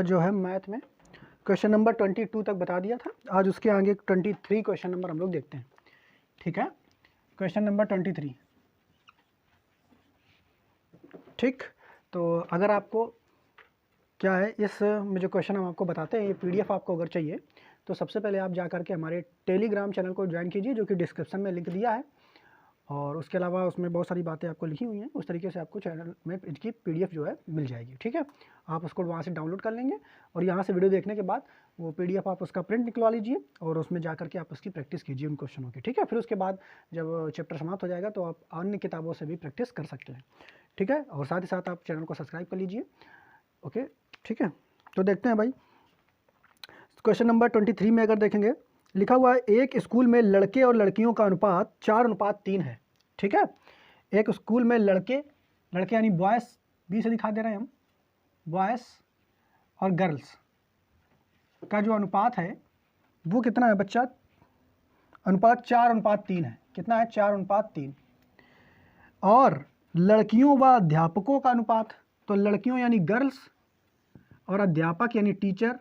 जो है मैथ में क्वेश्चन नंबर 22 तक बता दिया था। आज उसके आगे 23 क्वेश्चन नंबर हम लोग देखते हैं। ठीक है, क्वेश्चन नंबर 23। ठीक, तो अगर आपको क्या है इस में जो क्वेश्चन हम आपको बताते हैं, ये पीडीएफ आपको अगर चाहिए तो सबसे पहले आप जा करके हमारे टेलीग्राम चैनल को ज्वाइन कीजिए, जो कि डिस्क्रिप्शन में लिंक दिया है। और उसके अलावा उसमें बहुत सारी बातें आपको लिखी हुई हैं, उस तरीके से आपको चैनल में इसकी पीडीएफ जो है मिल जाएगी। ठीक है, आप उसको वहाँ से डाउनलोड कर लेंगे और यहाँ से वीडियो देखने के बाद वो पीडीएफ आप उसका प्रिंट निकलवा लीजिए और उसमें जा करके आप उसकी प्रैक्टिस कीजिए उन क्वेश्चनों की। ठीक है, फिर उसके बाद जब चैप्टर समाप्त हो जाएगा तो आप अन्य किताबों से भी प्रैक्टिस कर सकते हैं। ठीक है, और साथ ही साथ आप चैनल को सब्सक्राइब कर लीजिए। ओके, ठीक है, तो देखते हैं भाई क्वेश्चन नंबर 23 में अगर देखेंगे, लिखा हुआ है एक स्कूल में लड़के और लड़कियों का अनुपात 4:3 है। ठीक है, एक स्कूल में लड़के यानी बॉयज़ बी से दिखा दे रहे हैं हम, बॉयज़ और गर्ल्स का जो अनुपात है वो कितना है बच्चा? अनुपात 4:3 है। कितना है? 4:3। और लड़कियों व अध्यापकों का अनुपात, तो लड़कियों यानी गर्ल्स और अध्यापक यानी टीचर,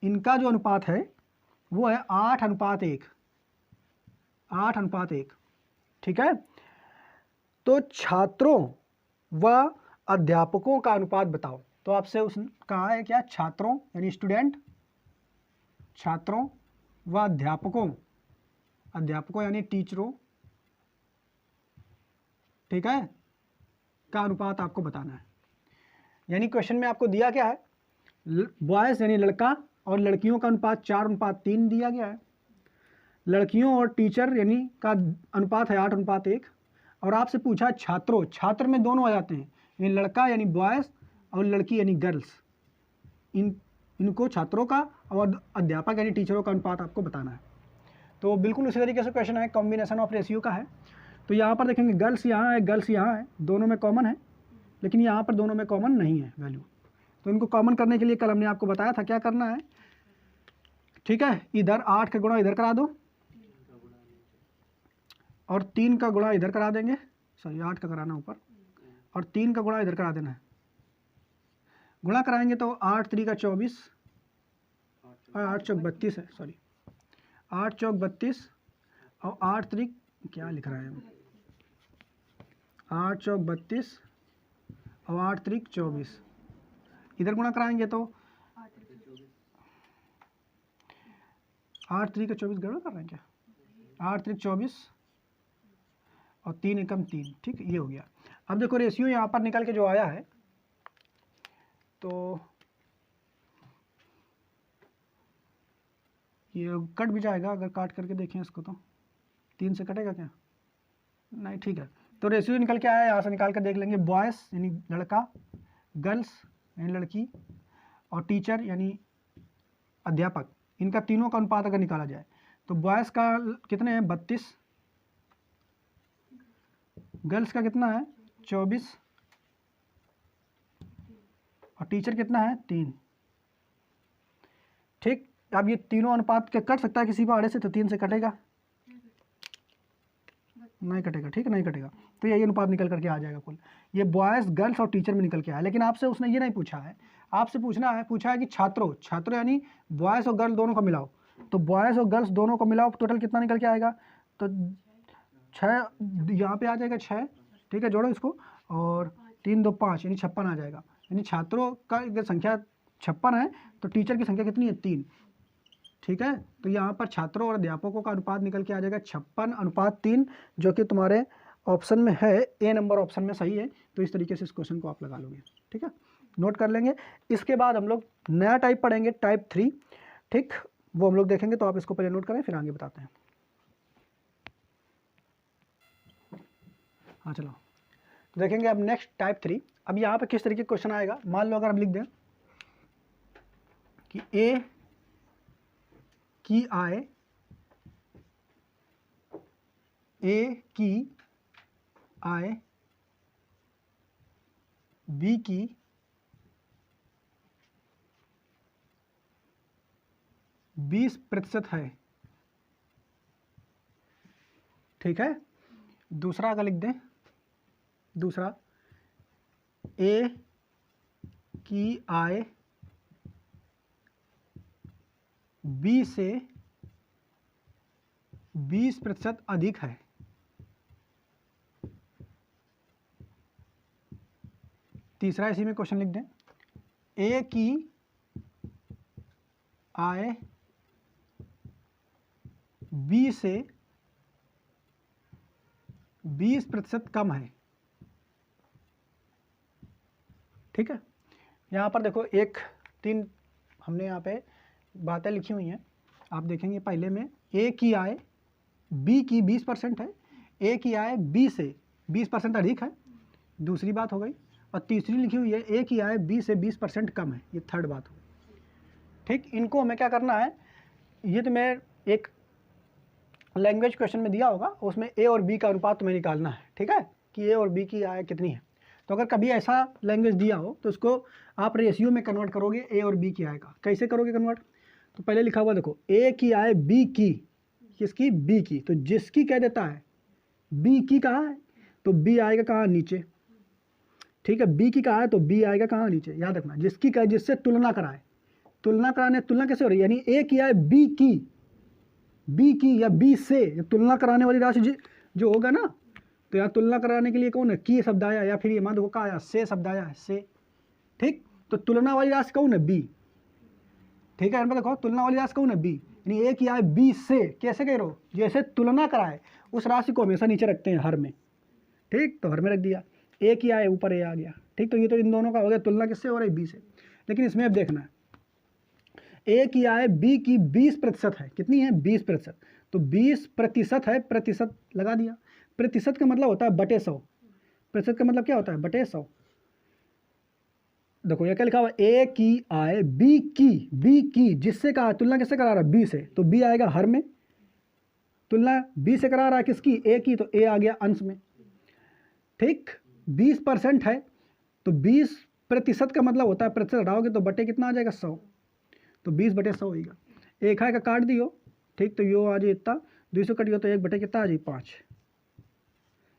इनका जो अनुपात है वो है 8:1। 8:1। ठीक है, तो छात्रों व अध्यापकों का अनुपात बताओ। तो आपसे उस कहा है क्या? छात्रों यानी स्टूडेंट, छात्रों व अध्यापकों यानी टीचरों, ठीक है, का अनुपात आपको बताना है। यानी क्वेश्चन में आपको दिया क्या है? बॉयज़ यानी लड़का और लड़कियों का अनुपात 4:3 दिया गया है। लड़कियों और टीचर यानी का अनुपात है 8:1। और आपसे पूछा छात्रों, छात्र में दोनों आ जाते हैं, यानी लड़का यानी बॉयज़ और लड़की यानी गर्ल्स, इनको छात्रों का और अध्यापक यानी टीचरों का अनुपात आपको बताना है। तो बिल्कुल उसी तरीके से क्वेश्चन है, कॉम्बिनेशन ऑफ रेशियो का है। तो यहाँ पर देखेंगे गर्ल्स यहाँ है, गर्ल्स यहाँ है, दोनों में कॉमन है, लेकिन यहाँ पर दोनों में कॉमन नहीं है वैल्यू। तो इनको कॉमन करने के लिए कल हमने आपको बताया था क्या करना है। ठीक है, इधर 8 का गुणा इधर करा दो और 3 का गुणा इधर करा देंगे, सॉरी 8 का कराना ऊपर, और 3 का गुणा इधर करा देना है। गुणा कराएंगे तो 8 3 = 24 और 8 चौक 32 है, सॉरी 8 चौक 32 और 8 3 क्या लिख रहा है हम, 8 चौक 32 और 8 3 24। इधर गुणा कराएंगे तो 8 3 24 गड़बड़ कर रहे हैं क्या? 8 3 24 और 3 एकम 3। ठीक, ये हो गया। अब देखो रेशियो यहाँ पर निकल के जो आया है, तो ये कट भी जाएगा अगर काट करके देखें इसको, तो 3 से कटेगा क्या? नहीं, ठीक है। तो रेशियो निकल के आया, यहाँ से निकाल कर देख लेंगे। बॉयज़ यानी लड़का, गर्ल्स यानी लड़की और टीचर यानी अध्यापक, इनका तीनों का अनुपात अगर निकाला जाए तो बॉयज़ का कितने हैं? 32, गर्ल्स का कितना है? 24 और टीचर कितना है? 3। ठीक, अब ये तीनों अनुपात के कट सकता है किसी पहाड़े से, तो 3 से कटेगा नहीं कटेगा। ठीक, नहीं कटेगा, तो यही अनुपात निकल करके आ जाएगा कुल। ये बॉयज़ गर्ल्स और टीचर में निकल के आया। लेकिन आपसे उसने ये नहीं पूछा है, आपसे पूछा है कि छात्रों यानी बॉयज़ और गर्ल्स दोनों को मिलाओ। तो बॉयज़ और गर्ल्स दोनों को मिलाओ, टोटल कितना निकल के आएगा? तो 6 यहाँ पे आ जाएगा 6। ठीक है, जोड़ो इसको, और 3 2 5 यानी 56 आ जाएगा। यानी छात्रों का संख्या 56 है, तो टीचर की संख्या कितनी है? 3। ठीक है, तो यहाँ पर छात्रों और अध्यापकों का अनुपात निकल के आ जाएगा 56:3, जो कि तुम्हारे ऑप्शन में है, ए नंबर ऑप्शन में सही है। तो इस तरीके से इस क्वेश्चन को आप लगा लोगे। ठीक है, नोट कर लेंगे। इसके बाद हम लोग नया टाइप पढ़ेंगे, टाइप 3। ठीक, वो हम लोग देखेंगे, तो आप इसको पहले नोट करें, फिर आगे बताते हैं। हाँ चलो, तो देखेंगे अब नेक्स्ट टाइप 3। अब यहाँ पर किस तरीके का क्वेश्चन आएगा, मान लो अगर हम लिख दें कि ए की आय, ए की आय बी की 20% है। ठीक है, दूसरा अगर लिख दें, दूसरा ए की आय B से 20% अधिक है। तीसरा इसी में क्वेश्चन लिख दें, A की आय B से 20% कम है। ठीक है, यहाँ पर देखो एक तीन हमने यहाँ पे बातें लिखी हुई हैं, आप देखेंगे पहले में A की आय B की 20% है, A की आय B से 20% अधिक है, दूसरी बात हो गई। और तीसरी लिखी हुई है A की आय B से 20% कम है, ये थर्ड बात हो। ठीक, इनको हमें क्या करना है, ये तो मैं एक लैंग्वेज क्वेश्चन में दिया होगा, उसमें A और B का अनुपात तुम्हें निकालना है। ठीक है, कि A और B की आय कितनी है। तो अगर कभी ऐसा लैंग्वेज दिया हो तो उसको आप रेशियो में कन्वर्ट करोगे A और B की आय का। कैसे करोगे कन्वर्ट, तो पहले लिखा हुआ देखो, A की आय B की, किसकी, B की, तो जिसकी कह देता है B की कहाँ है, तो B आएगा कहाँ, नीचे। ठीक है, B की कहाँ है तो B आएगा कहाँ, नीचे। याद रखना, जिसकी कहे, जिससे तुलना कराए, तुलना कराने, तुलना कैसे हो रही है, यानी A की आय B की या B से, तुलना कराने वाली राशि जो होगा ना, तो यहाँ तुलना कराने के लिए कौन है, की शब्द आया, या फिर ये मान दो क्या आया, से शब्द आया है, से। ठीक, तो तुलना वाली राशि कौन है, B। ठीक है, देखो तुलना वाली राशि कौन है, B, यानी A की आय B से, कैसे कह रहे हो, जैसे तुलना कराए उस राशि को हमेशा नीचे रखते हैं हर में। ठीक, तो हर में रख दिया, A की आय ऊपर A आ गया। ठीक, तो ये तो इन दोनों का हो गया, तुलना किससे हो रही है, B से। लेकिन इसमें अब देखना है, A की आय B की 20% है, कितनी है, 20%, तो 20% है, प्रतिशत लगा दिया। प्रतिशत का मतलब होता है बटे 100, प्रतिशत का मतलब क्या होता है, बटे 100। देखो ये क्या लिखा हुआ, A की आय B की, जिससे कहा, तुलना किससे करा रहा है, B से, तो B आएगा हर में, तुलना B से करा रहा है किसकी, A की, तो A आ गया अंश में। ठीक, 20% है, तो 20% का मतलब होता है, प्रतिशत हटाओगे तो बटे कितना आ जाएगा, 100, तो 20/100 होगा। एक है का काट दियो। ठीक, तो यो आ जाए इतना, 200 कट गया तो 1 बटे कितना आ जाए, 5,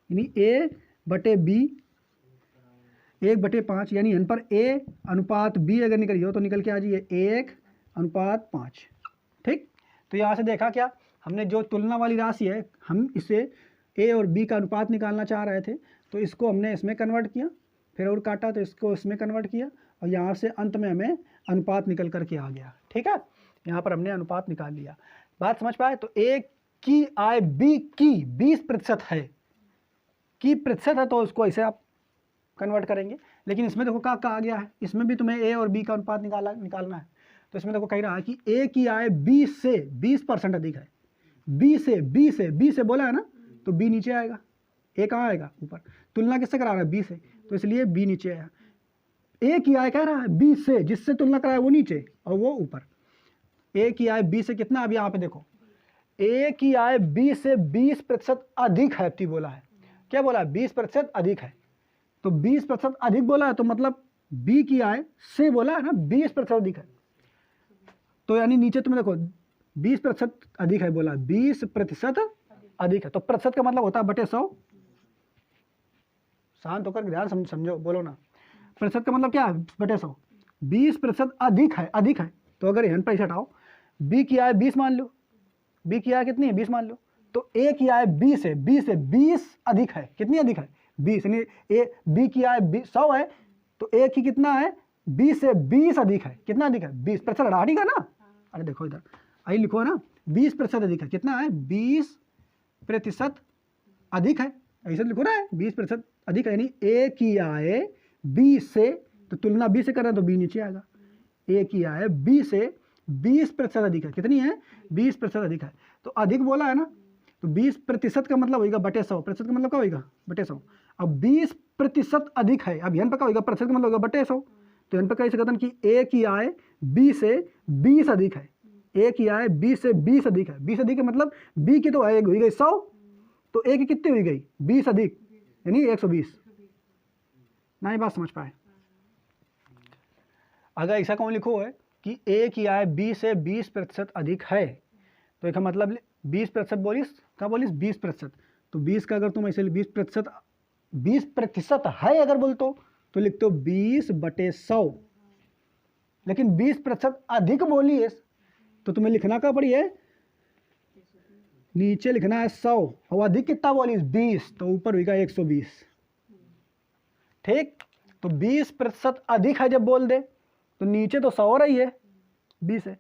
यानी A/B 1/5, यानी इन पर A अनुपात B अगर निकली हो तो निकल के आ जाइए 1/5। ठीक, तो यहाँ से देखा क्या, हमने जो तुलना वाली राशि है, हम इसे A और B का अनुपात निकालना चाह रहे थे, तो इसको हमने इसमें कन्वर्ट किया, फिर और काटा तो इसको इसमें कन्वर्ट किया, और यहाँ से अंत में हमें अनुपात निकल करके आ गया। ठीक है, यहाँ पर हमने अनुपात निकाल लिया। बात समझ पाए, तो A की आय B की 20% है, की प्रतिशत है, तो उसको ऐसे आप कन्वर्ट करेंगे। लेकिन इसमें देखो क्या आ गया है, इसमें भी तुम्हें A और B का अनुपात निकालना है। तो इसमें देखो कह रहा है कि A की आय B से 20% अधिक है, B से बोला है ना, तो B नीचे आएगा, A कहाँ आएगा, ऊपर। तुलना किससे करा रहा है, B से, तो इसलिए B नीचे आया। A की आय कह रहा है B से, जिससे तुलना कराया वो नीचे और वो ऊपर। A की आय B से कितना, अब यहाँ पे देखो, A की आय B से 20% अधिक है, तो बोला है, क्या बोला है, 20% अधिक है, तो 20% अधिक बोला है, तो मतलब B की आय से बोला है ना, 20% अधिक है, तो यानी नीचे तुम्हें देखो 20% अधिक है बोला, 20% अधिक है, तो प्रतिशत का मतलब होता है बटे 100। शांत होकर ध्यान समझो, बोलो ना, प्रतिशत का मतलब क्या है, बटे 100। 20% अधिक है, तो अगर यहाँ पैसे हटाओ, B की आय 20 मान लो, B की आय कितनी है, 20 मान लो, तो A की आय B से 20 अधिक है, कितनी अधिक है, 20, यानी B की आय 100 है, तो A की कितना है, B से 20 अधिक है, कितना अधिक है, 20%, हटाएगा ना, अरे देखो इधर आई लिखो ना, 20% अधिक है, कितना है, 20% अधिक है, ऐसे लिखो ना, 20% अधिक है, यानी A की आय B से, तो तुलना B से कर रहे हैं तो B नीचे आएगा, A की आय B से 20% अधिक है, कितनी है, 20% अधिक है, तो अधिक बोला है ना, तो 20% का मतलब होगा बटे 100, प्रतिशत का मतलब क्या होगा, बटे 100। अब 20% अधिक है, अब यहाँ पर क्या होगा, प्रतिशत का मतलब होगा बटे 100, तो यहाँ पर कह सकते हैं कि A की आय B से 20 अधिक है, A की आय B से 20 अधिक है, 20 अधिक है मतलब B की तो आय हुई गई 100, तो A की कितनी हुई गई, 20 अधिक, यानी 120। ना ये बात समझ पाए, अगर ऐसा कौन लिखो है कि A की आय B से 20% अधिक है, तो इसका मतलब 20% बोलिस, क्या बोलिस, 20%, तो 20 का अगर तुम ऐसे 20% है अगर बोल तो लिख दो 20/100, लेकिन 20% अधिक बोलिए तो तुम्हें लिखना क्या पड़ी है, नीचे लिखना है 100 और अधिक कितना बोली 20, तो ऊपर होगा 120। ठीक, तो 20% अधिक है जब बोल दे तो नीचे तो 100 हो रही है 20 है,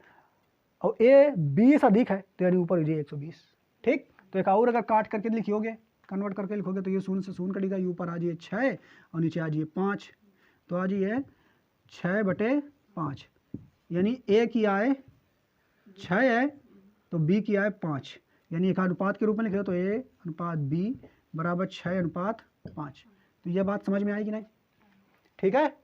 और ए 20 अधिक है तो यानी ऊपर हो जाए 120। ठीक, तो एक और अगर काट करके लिखोगे, कन्वर्ट करके लिखोगे तो ये 0 से 0 कटेगा, ये ऊपर आ जाइए 6 और नीचे आ जाइए 5, तो आ जाइए 6/5, यानी ए की आय 6 है तो बी की आय 5, यानी एक अनुपात के रूप में लिखे तो ए अनुपात बी बराबर 6:5। तो यह बात समझ में आएगी नहीं? ठीक है,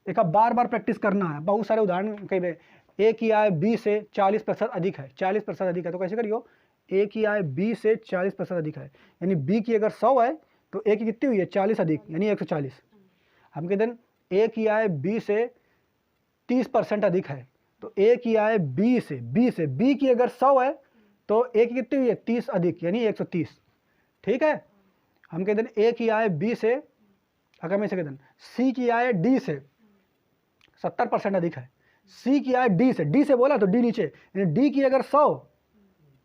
एक अब बार बार प्रैक्टिस करना है, बहुत सारे उदाहरण कई, ए की आय बी से 40% अधिक है, 40% अधिक है तो कैसे करियो, ए की आय बी से 40% अधिक है, यानी बी की अगर 100 है तो ए की कितनी हुई है 40 अधिक, यानी 140। हम कहते हैं ए की आय बी से 30% अधिक है, तो ए की आय बी से बी की अगर 100 है तो ए की कितनी हुई है 30 अधिक, यानी 130। ठीक है, हम कहते हैं ए की आय बी से, अगर मैं इसे कहते हैं सी की आय डी से 70% अधिक है, सी की आय डी से बोला तो डी नीचे, यानी डी की अगर 100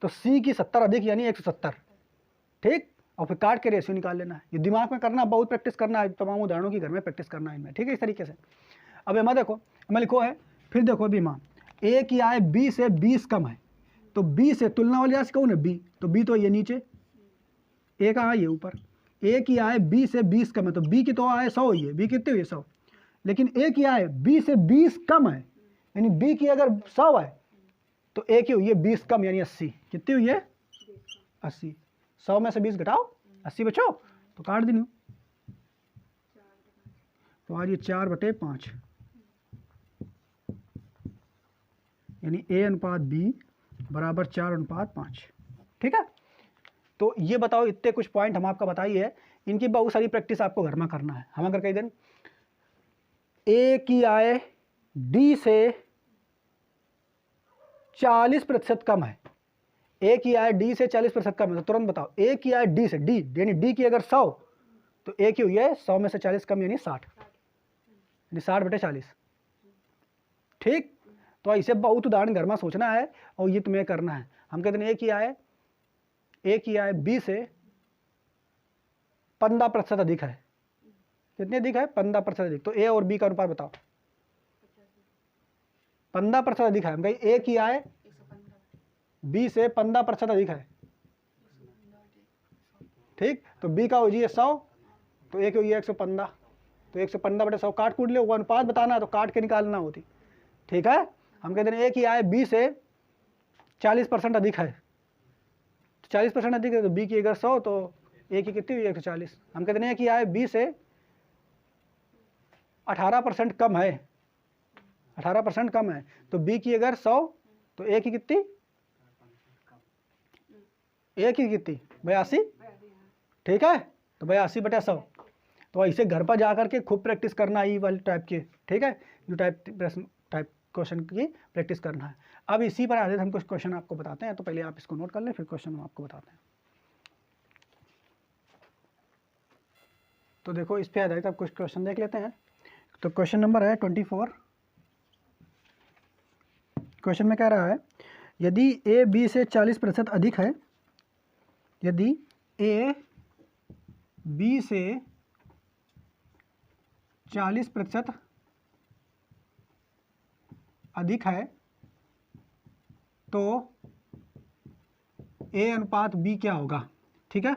तो सी की 70 अधिक, यानी 170। ठीक, और फिर काट के रेशियो निकाल लेना है, ये दिमाग में करना, बहुत प्रैक्टिस करना है, तमाम उदाहरणों की घर में प्रैक्टिस करना है इनमें। ठीक है, इस तरीके से। अब एमा देखो, मैं लिखो है, फिर देखो अभी माँ ए की आय बी से 20 कम है, तो बी से तुलना वाली राशि कौन है बी, तो बी तो ये नीचे, ए कहाँ ये ऊपर। ए की आय बी से 20 कम है, तो बी की तो आय 100 हुई है, बी कितनी हुई है 100, लेकिन ए की आय बी से 20 कम है, यानी बी की अगर 100 है तो ए की हुई है 20 कम, यानी 80। कितनी हुई है 80, 100 में से 20 घटाओ 80 बचो, तो काट दी, तो आज ये 4/5, यानी ए अनुपात बी बराबर 4:5। ठीक है, तो ये बताओ, इतने कुछ पॉइंट हम आपका बताइए है, इनकी बहुत सारी प्रैक्टिस आपको घर में करना है। हम अगर कही दें ए की आय डी से 40% कम है, ए की आय डी से 40% कम है, तो तुरंत बताओ ए की आय डी से, डी यानी डी की अगर 100 तो ए की हुई है 100 में से 40 कम, यानी 60, यानी 60/40। ठीक, तो ऐसे बहुत उदाहरण घर में सोचना है और ये तुम्हें करना है। हम कहते हैं ए की आय बी से 15% अधिक है, कितनी अधिक है 15% अधिक, तो ए और बी का अनुपात बताओ। 15% अधिक है, हम कहें ए की आय बी से 15% अधिक है। ठीक, तो बी का हो जाइए 100 तो ए की हो 115, तो 115/100 काट कूट ले, वो अनुपात बताना है तो काट के निकालना होती। ठीक है, हम कहते हैं ए की आय बी से 40% अधिक है, तो 40% अधिक है तो बी की अगर 100 तो ए की कितनी हुई 140। हम कहते हैं ए की आय बी से 18% कम है, 18% कम है, तो बी की अगर 100 तो ए की कितनी, ए की कितनी 82। ठीक है, तो 82/100। तो ऐसे घर पर जा करके खूब प्रैक्टिस करना है, वाले टाइप के। ठीक है, जो टाइप क्वेश्चन की प्रैक्टिस करना है। अब इसी पर आधारित हम कुछ क्वेश्चन आपको बताते हैं, तो पहले आप इसको नोट कर लें, फिर क्वेश्चन हम आपको बताते हैं। तो देखो, इस पे आधारित आप कुछ क्वेश्चन देख लेते हैं। तो क्वेश्चन नंबर है 24। क्वेश्चन में कह रहा है, यदि ए बी से 40% अधिक है, यदि ए बी से 40% अधिक है तो ए अनुपात बी क्या होगा। ठीक है,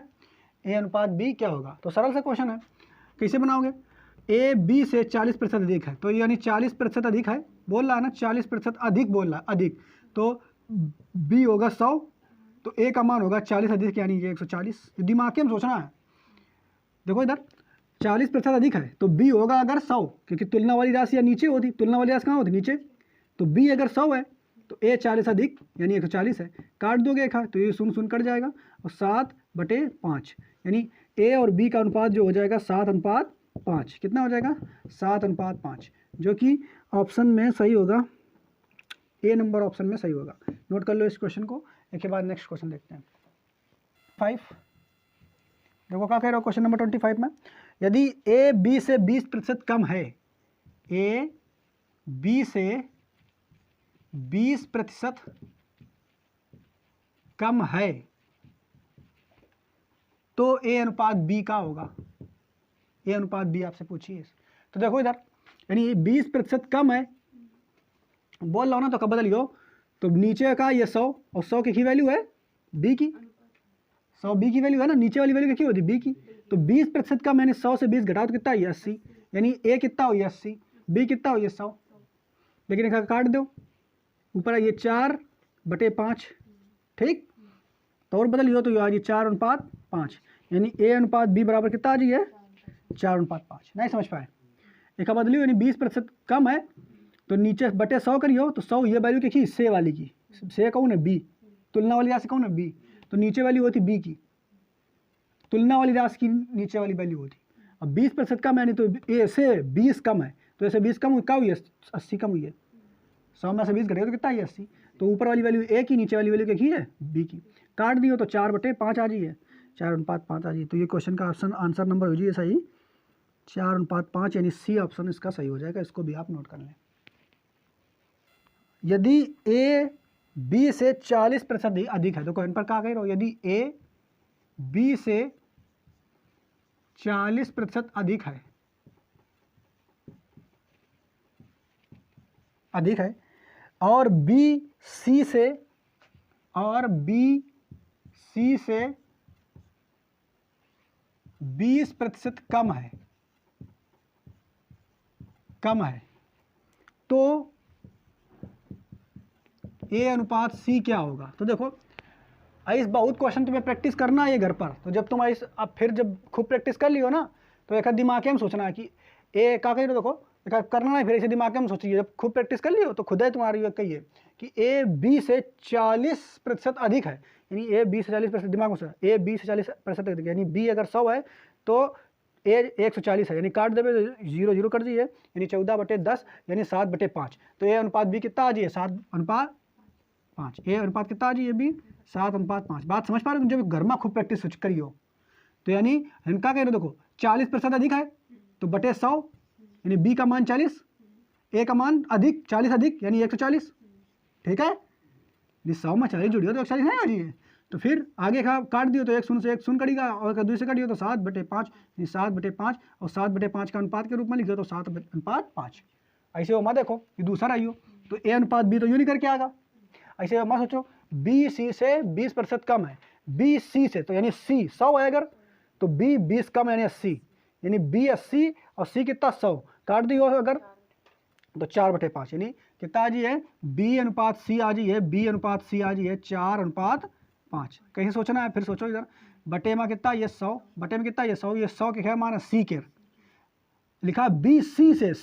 ए अनुपात बी क्या होगा, तो सरल सा क्वेश्चन है, कैसे बनाओगे। ए बी से 40% अधिक है, तो यानी 40% अधिक है बोल रहा है ना, 40% अधिक बोल रहा है, अधिक, तो बी होगा 100, तो ए का मान होगा 40 अधिक, यानी ये 140। दिमाग में सोचना है। देखो इधर 40% अधिक है तो बी होगा अगर 100, क्योंकि तुलना वाली राशि या नीचे होती, तुलना वाली राशि कहाँ होती नीचे, तो बी अगर 100 है तो ए 40 अधिक यानी 140 है। काट दोगे एक तो ये 0 कट जाएगा, और 7/5, यानी ए और बी का अनुपात जो हो जाएगा 7:5। कितना हो जाएगा 7:5, जो कि ऑप्शन में सही होगा, ए नंबर ऑप्शन में सही होगा। नोट कर लो इस क्वेश्चन को, एक के बाद नेक्स्ट क्वेश्चन देखते हैं। 5 देखो क्या कह रहे हो क्वेश्चन नंबर 25 में, यदि ए बी से 20% कम है, ए बी से 20% कम है तो A अनुपात B का होगा। A अनुपात B आपसे पूछिए। तो देखो इधर, यानी 20% कम है बोल रहा हूँ ना, तो कब बदलियो, तो नीचे का ये 100 और 100 की वैल्यू है B की, 100 B की वैल्यू है ना, नीचे वाली वैल्यू क्या होती है B की। तो 20% कम यानी 100 से 20 घटाओ तो कितना है 80, यानी A कितना हो 80, B कितना हो 100। लेकिन एक काट दो, ऊपर ये 4/5, ठीक। तो और बदलियो तो ये आ जाए 4:5, यानी A अनुपात B बराबर कितना आ जाइए 4:5। नहीं समझ पाए, एक बदलियो, यानी 20% कम है तो नीचे बटे 100 करियो, तो 100 ये वैल्यू की से वाली की, से कौन है B, तुलना वाली राशि कौन है B, तो नीचे वैल्यू होती B की, तुलना वाली राशि की नीचे वाली वैल्यू होती। अब 20% कम है, नहीं तो A से 20 कम है, तो ऐसे 20 कम क्या हुई है 80 कम हुई है, 100 में से 20 घटेगा तो कितना है 80। तो ऊपर वाली वैल्यू A की, नीचे वाली वैल्यू क्या है B की, काट दियो तो 4/5 आ जाइए, 4:5 आ जाइए। तो ये क्वेश्चन का ऑप्शन आंसर नंबर हो जाइए सही 4:5, यानी सी ऑप्शन इसका सही हो जाएगा। इसको भी आप नोट कर लें। यदि A B से 40% अधिक है, तो क्वेश्चन पर क्या कह रहे हो, यदि A B से 40% अधिक है, और B C से 20% कम है, तो A अनुपात C क्या होगा। तो देखो इस बहुत क्वेश्चन तुम्हें प्रैक्टिस करना है घर पर। तो जब तुम इस अब फिर जब खूब प्रैक्टिस कर लियो ना, तो एक दिमाग में सोचना है कि ए क्या कह रहे हो, देखो एक करना है, फिर ऐसे दिमाग में सोचिए, जब खूब प्रैक्टिस कर लियो तो खुद है तुम्हारी कहिए कि A B से 40% अधिक है, यानी A B से 40% दिमाग में सोचा, A B से 40% अधिक, यानी B अगर 100 है तो A 140 है, यानी काट देवे 0 0 कर दिए, यानी 14/10 यानी 7/5। तो A अनुपात B कितना आ जाइए 7:5, A अनुपात कितना आ जाइए B 7:5। बात समझ पा रहे हो, जब घर में खूब प्रैक्टिस करियो तो यानी हम क्या कह रहे हो, देखो 40% अधिक है तो बटे 100, यानी B का मान 40, A का मान अधिक 40 अधिक यानी 140, ठीक है। 100 में 40 जुड़ियो तो 140 नहीं हो जाइए। तो फिर आगे का काट दियो तो 1 शून्य से 1 शून्य कटेगा, और 2 से कटियो तो 7/5, यानी 7/5, और 7/5 का अनुपात के रूप में लिख दो तो 7:5। ऐसे हो मत देखो ये दूसरा आइयो, तो A अनुपात B तो यूँ नहीं करके आएगा। ऐसे मत सोचो B C से 20% कम है, B C से, तो यानी C 100 है अगर, तो B 20 कम यानी 80, यानी B 80 और C कितना 100, काट दियो अगर तो 4/5, यानी कितना आ जी है B अनुपात C आ जी है, B अनुपात C आ जी है 4:5। कहीं सोचना है, फिर सोचो इधर बटे में कितना ये 100, बटे में कितना ये 100, ये 100 के क्या मान है C के, लिखा B C से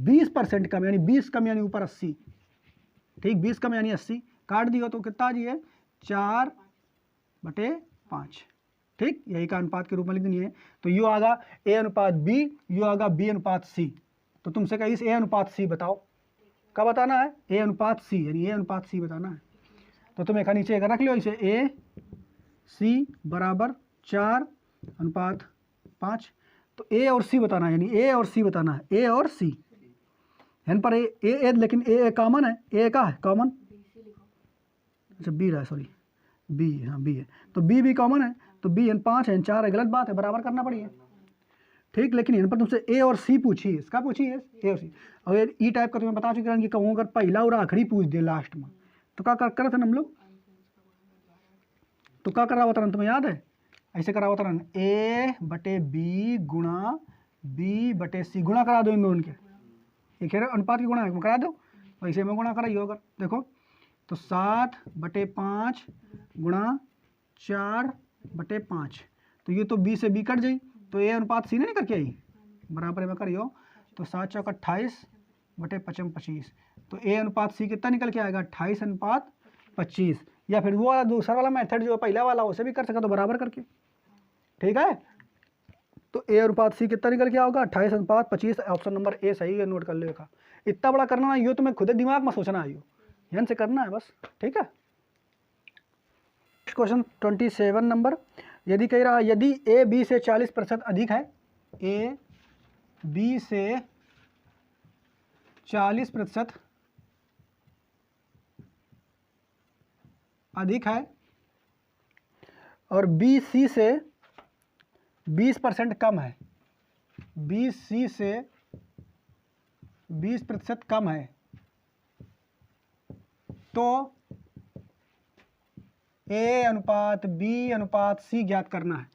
20% कम, यानी 20 कम यानी ऊपर 80, ठीक, 20 कम यानी 80, काट दियो तो कितना आ जी है 4/5, ठीक, यही का अनुपात के रूप में लिख देनी है। तो यू आगा A अनुपात B, यू आगा B अनुपात C। तो तुमसे कहीं A अनुपात C बताओ, कब बताना है A अनुपात C, यानी A अनुपात C बताना है। तो तुम एक नीचे एक रख लो इसे A C बराबर 4:5। तो A और C बताना है, यानी A और C बताना है, A और C यहाँ पर A लेकिन A कॉमन है, A का है कॉमन, अच्छा B रहा है, सॉरी B, हाँ B है, तो B कॉमन है, तो B n 5 है, n 4 है, गलत बात है, बराबर करना पड़ेगा, ठीक। लेकिन यहाँ पर तुमसे A और C पूछी है, इसका पूछी है A और C। और ई टाइप का तुम्हें बता चुके हैं कि कहूँ अगर पहला और आखिरी पूछ दे लास्ट में तो क्या कर थे हम लोग, तो क्या करा हुआ था तुम्हें याद है, ऐसे करा हुआ था A/B गुणा B/C, गुणा करा दो इन दोनों के, एक अनुपात की गुणा करा दो, ऐसे में गुणा कराइए अगर देखो तो 7/5 गुणा 4/5, तो ये तो B से B कट जाई, तो A अनुपात C नहीं करके आई, बराबर में करियो तो 7 चौक 28/25, तो A अनुपात C कितना निकल के आएगा 28:25। या फिर वो वाला दूसरा वाला मेथड जो पहला वाला उसे भी कर सका तो बराबर करके, ठीक है। तो A अनुपात C कितना निकल के आओगा 28:25, ऑप्शन नंबर A सही है, नोट कर लेगा। इतना बड़ा करना ना यो तुम्हें खुद दिमाग में सोचना है, ध्यान से करना है बस, ठीक है। क्वेश्चन 27 नंबर, यदि कह रहा यदि A B से 40% अधिक है, A B से 40% अधिक है और बी सी से 20% कम है, बी सी से 20% कम है, तो ए अनुपात बी अनुपात सी ज्ञात करना है।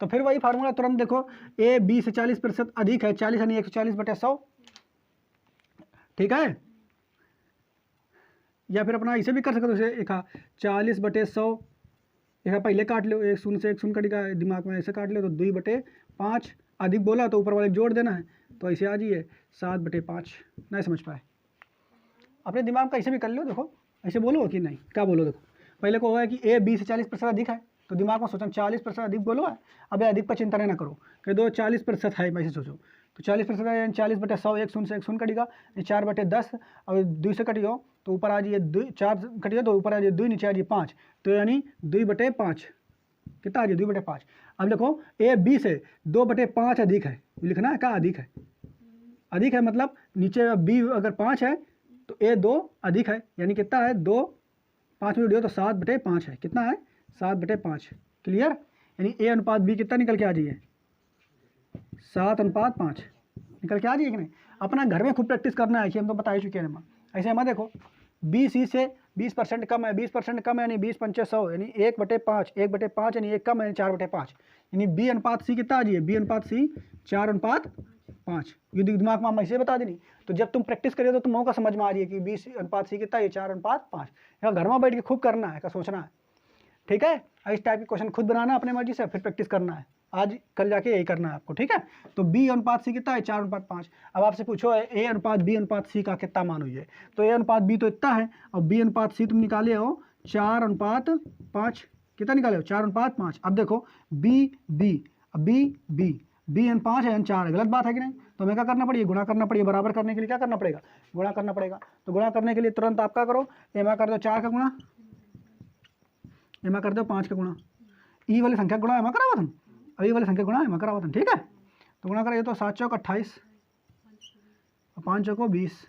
तो फिर वही फार्मूला तुरंत देखो, ए बी से 40% अधिक है, 40 यानी 140/100, ठीक है। या फिर अपना इसे भी कर सकते हो, इसे एक 40/100, एक पहले काट लो, एक शून्य से एक शून्य कटेगा, दिमाग में ऐसे काट लो तो 2/5, अधिक बोला तो ऊपर वाले जोड़ देना है, तो ऐसे आ जाइए 7/5। नहीं समझ पाए, अपने दिमाग का ऐसे भी कर लो, देखो ऐसे बोलो कि नहीं, क्या बोलो, देखो पहले को है कि ए बी से 40% अधिक है, तो दिमाग में सोचो 40% अधिक बोलो है। अब अधिक पर चिंता ना करो कि 40% है, वैसे सोचो तो 40% है, 40/100, एक शून्य से एक शून्य कटेगा, 4/10, और 2 से कटियो तो ऊपर आ जाइए 2, 4 कटियो तो ऊपर आ जाइए 2, नीचे आ जाइए 5, तो यानी 2/5, कितना आ जाए 2/5। अब देखो ए बी से 2/5 अधिक है, लिखना है क्या, अधिक है, अधिक है मतलब नीचे बी अगर 5 है तो ए 2 अधिक है, यानी कितना है 2, 5 में तो 7/5 है, कितना है 7/5, क्लियर। यानी ए अनुपात बी कितना निकल के आ जाइए 7:5 निकल के आ जाइए कि नहीं। अपना घर में खूब प्रैक्टिस करना है कि हम तो बता ही चुके हैं। ऐसे हमारे देखो बी सी से 20% कम है, 20% कम है यानी 20×5 यानी 1/5, 1/5 यानी 1 कम है 4/5, यानी बी अनुपात सी कितना आ जाइए, बी अनुपात सी 4:5। ये दिमाग में हम ऐसे बता देनी, तो जब तुम प्रैक्टिस करिए तो तुम का समझ में आ रही है कि बी अनुपात सी कितना है 4:5। घर में बैठ के खूब करना है, क्या सोचना है, ठीक है। इस टाइप के क्वेश्चन खुद बनाना अपने मर्जी से, फिर प्रैक्टिस करना है, आज कल जाके यही करना है आपको, ठीक है। तो बी अनुपात सी कितना है 4:5। अब आपसे पूछो ए अनुपात बी अनुपात सी का कितना मान हुई है, तो ए अनुपात बी तो इतना है और बी अनुपात सी तुम निकाले हो 4:5, कितना निकाले हो 4:5। अब देखो B B B B B N 5 है एन 4 है, गलत बात है कि नहीं। तो हमें क्या करना पड़ेगा, गुणा करना पड़ेगा, बराबर करने के लिए क्या करना पड़ेगा, गुणा करना पड़ेगा। तो गुणा करने के लिए तुरंत आप क्या करो, एमा कर दो 4 का गुणा, एमा कर दो 5 का गुणा, ई वाली संख्या गुणा एमा करा हुआ था, अब ई वाली संख्या गुणा एमा करा हुआ था, ठीक है। तो गुणा करिए तो 7 चौक 28 और 5 चौको 20,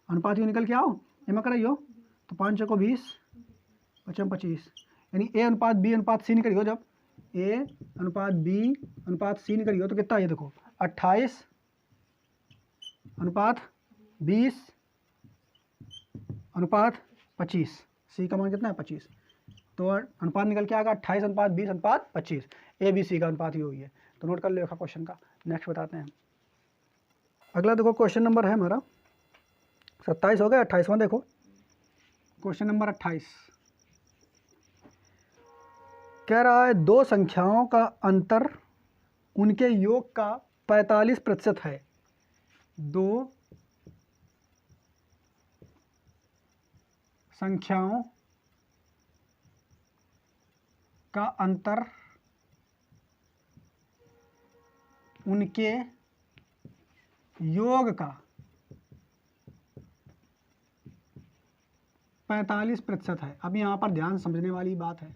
अनुपात यू निकल के आओ, एमा कराइयो तो 5 चौको 20 और 25, यानी ए अनुपात बी अनुपात सी निकलियो, जब ए अनुपात बी अनुपात सी निकलियो तो कितना, ये देखो 28 अनुपात 20 अनुपात 25, सी का मान कितना है 25, तो अनुपात निकल के आएगा 28:20:25, ए बी सी का अनुपात ये हुई है। तो नोट कर लो क्वेश्चन का। नेक्स्ट बताते हैं, अगला देखो क्वेश्चन नंबर है हमारा 27 हो गया, 28वां देखो क्वेश्चन नंबर 28 कह रहा है 2 संख्याओं का अंतर उनके योग का 45% है। 2 संख्याओं का अंतर उनके योग का 45% है। अब यहाँ पर ध्यान समझने वाली बात है,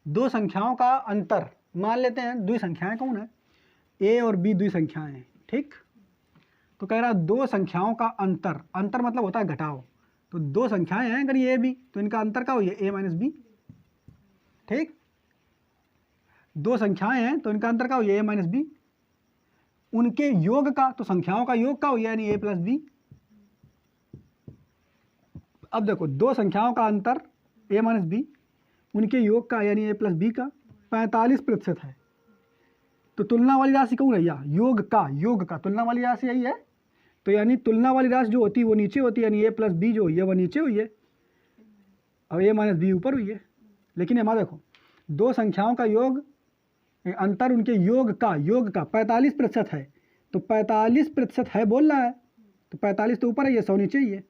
2 संख्याओं का अंतर, मान लेते हैं 2 संख्याएं कौन है, ए और बी 2 संख्याएं हैं, ठीक। तो कह रहा 2 संख्याओं का अंतर, अंतर मतलब होता है घटाव, तो 2 संख्याएं हैं अगर ये बी तो इनका अंतर क्या हुई है ए माइनस बी, ठीक। 2 संख्याएं हैं तो इनका अंतर क्या हुई है ए माइनस बी, उनके योग का, तो संख्याओं का योग क्या हुई है यानी ए प्लस बी। अब देखो 2 संख्याओं का अंतर ए माइनस बी, उनके योग का यानी ए प्लस बी का 45% है। तो तुलना वाली राशि कौन है, या योग का तुलना वाली राशि यही है, तो यानी तुलना वाली राशि जो होती है वो नीचे होती है, यानी ए प्लस बी जो हुई है वो नीचे हुई है और ए माइनस बी ऊपर हुई है। लेकिन हमारा देखो 2 संख्याओं का योग अंतर उनके योग का 45% है, तो 45% है बोल रहा है, तो 45 तो ऊपर है, ये 100 नीचे ही है,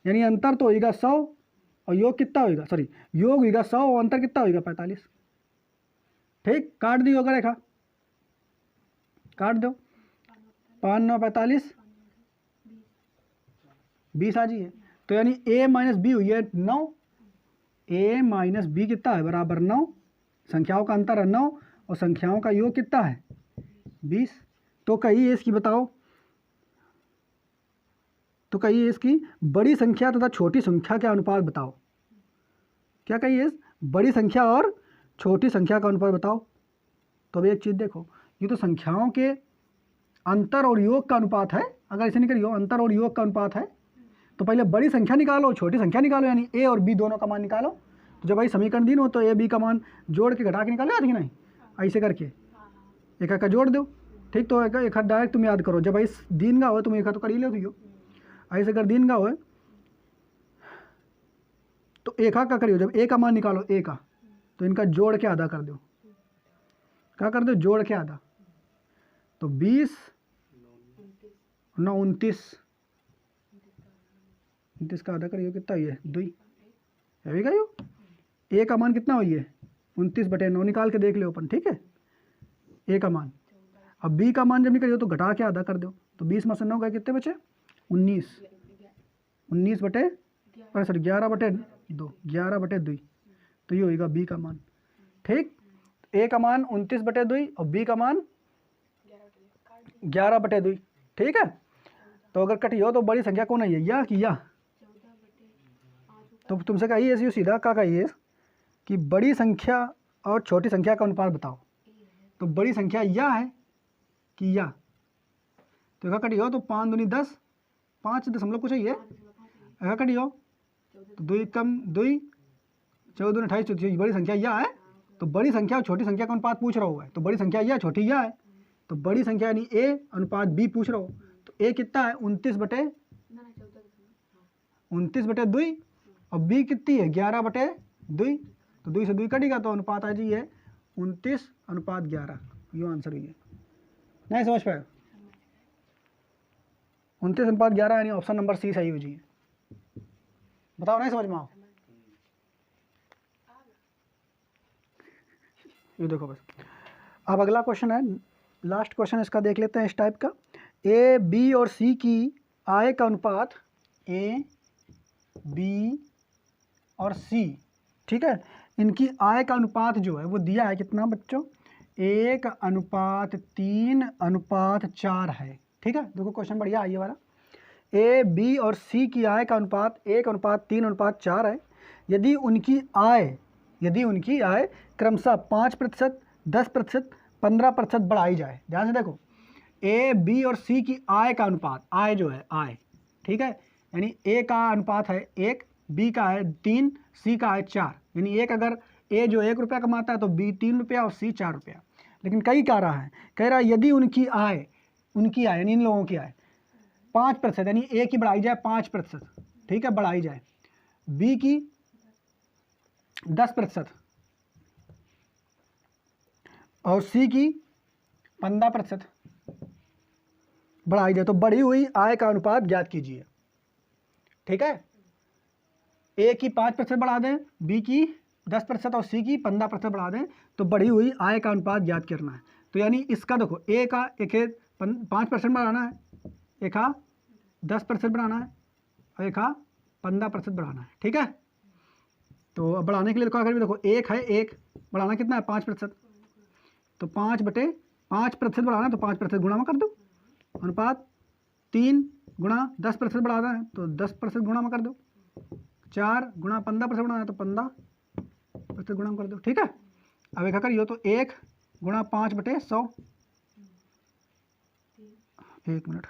यानी अंतर तो होगा 100 और योग कितना होगा, सॉरी योग होगा 100 और अंतर कितना होगा 45, ठीक। काट दी होगा रेखा, काट दो, 5 9 45 20 आ जाइए, तो यानी a माइनस बी हुई है 9, a माइनस बी कितना है बराबर 9, संख्याओं का अंतर है 9 और संख्याओं का योग कितना है 20। तो कहिए इसकी बताओ, तो कहिए इसकी बड़ी संख्या तथा छोटी संख्या के अनुपात बताओ। क्या कहिए, बड़ी संख्या और छोटी संख्या का अनुपात बताओ। तो अब एक चीज़ देखो, ये तो संख्याओं के अंतर और योग का अनुपात है। अगर इसे निकलियो अंतर और योग का अनुपात है, तो पहले बड़ी संख्या निकालो, छोटी संख्या निकालो, यानी ए और बी दोनों का मान निकालो। तो जब भाई समीकरण दिन हो तो ए बी का मान जोड़ के घटा के निकालो, याद कि नहीं, ऐसे करके एक का जोड़ दो। ठीक, तो एक डायरेक्ट तुम याद करो, जब भाई दिन का हो तुम एक तो कर ही लो दियो, ऐसे अगर दिन का हो तो एक का करियो, जब ए का मान निकालो ए का, तो इनका जोड़ के आधा कर दो। क्या कर दो, जोड़ के आधा। तो 20 9 29 का आधा करियो, कितना हुई है 2, है यो। ए का मान कितना हुई है 29/9, निकाल के देख लो अपन, ठीक है, ए का मान। अब बी का मान जब निकलियो तो घटा के आधा कर दो, तो 20 में से 9 गए, कितने बचे 19 सॉरी 11/2 तो ये होगा बी का मान। ठीक, ए का मान 29/2 और बी का मान 11/2। ठीक है, तो अगर कटियो तो बड़ी संख्या कौन है, या कि या। तो तुमसे कहिए ऐसे सीधा क्या कहिए कि बड़ी संख्या और छोटी संख्या का अनुपात बताओ। तो बड़ी संख्या या है कि या, तो क्या कटियो तो 5 दूनी 10, 5 दशमलव कुछ ही है, क्या कटियो तो 2 कम 2 14 दूनी 28, बड़ी संख्या या है। तो बड़ी संख्या और छोटी संख्या का अनुपात पूछ रहा हुआ है, तो बड़ी संख्या या छोटी या है, तो बड़ी संख्या यानी ए अनुपात बी पूछ रहा हो। तो ए कितना है 29/2 और बी कितनी है 11/2, तो 2 से 2 कटेगा तो अनुपात आ जी है 29:11। यो आंसर हुई है, नहीं समझ पाए, 29:11 यानी ऑप्शन नंबर सी सही हो जी। बताओ नहीं समझ में आओ, ये देखो बस। अब अगला क्वेश्चन है, लास्ट क्वेश्चन इसका देख लेते हैं इस टाइप का। ए बी और सी की आय का अनुपात, ए बी और सी, ठीक है, इनकी आय का अनुपात जो है वो दिया है कितना बच्चों, 1:3:4 है। ठीक है, देखो क्वेश्चन बढ़िया है ये वाला। ए बी और सी की आय का अनुपात 1:3:4 है। यदि उनकी आय क्रमशः 5%, 10%, 15% बढ़ाई जाए। ध्यान से देखो, ए बी और सी की आय का अनुपात, आय जो है आय, ठीक है, यानी ए का अनुपात है 1, बी का है 3, सी का है 4, यानी एक अगर ए जो 1 रुपया कमाता है तो बी 3 रुपया और सी 4 रुपया। लेकिन कह रहा है यदि उनकी आय यानी इन लोगों की आय 5%, यानी ए की बढ़ाई जाए 5%, ठीक है, बढ़ाई जाए, बी की 10% और सी की 15% बढ़ाई जाए, तो बढ़ी हुई आय का अनुपात ज्ञात कीजिए। ठीक है, ए की 5% बढ़ा दें, बी की 10% और सी की 15% बढ़ा दें, तो बढ़ी हुई आय का अनुपात ज्ञात करना है। तो यानी इसका देखो, ए का 5% बढ़ाना है, एक 10% बढ़ाना है और एक 15% बढ़ाना है। ठीक है, तो अब बढ़ाने के लिए देखो एक है, एक बढ़ाना कितना है 5%, तो 5% बढ़ाना है तो 5% गुणा में कर दो, अनुपात 3 गुणा 10% बढ़ाना है तो 10% गुणा में कर दो, 4 गुणा 15% बढ़ाना है तो 15% गुणा में कर दो। ठीक है, अब एक करियो तो 1 गुणा 5/100, 1 मिनट,